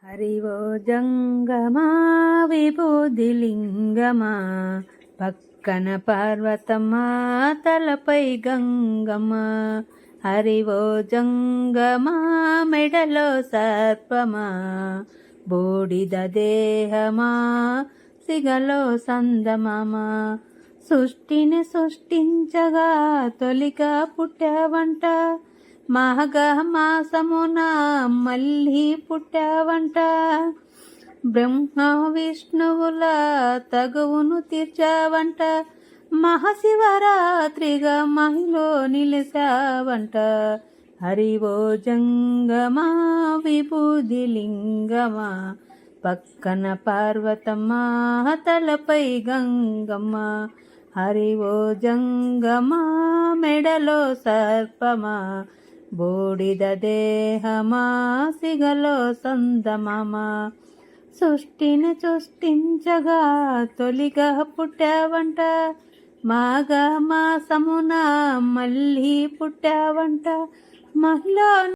హరివో జంగమా విభూదిలింగమా, పక్కన పార్వతమ్మా తలపై గంగమ్మా. హరివో జంగమా మెడలో సర్పమా, బూడిద దేహమా సిగలో సందమామా. సృష్టిని సృష్టించగా తొలిగా పుట్టావంట, మాఘ మాసమున మళ్ళీ పుట్టావంట. బ్రహ్మ విష్ణువుల తగువును తీర్చావంట, మహాశివరాత్రిగా మహిలో నిలిచావంట. హరివో జంగమా విభూదిలింగమా, పక్కన పార్వతమ్మా తలపై గంగమ్మ. హరివో జంగమా మెడలో సర్పమా, బూడిద దేహమా సిగలో సందమామా. సృష్టిని సృష్టించగా తొలిగా పుట్టావంట, మాఘ మాసమున మళ్ళీ పుట్టావంట. మహిళ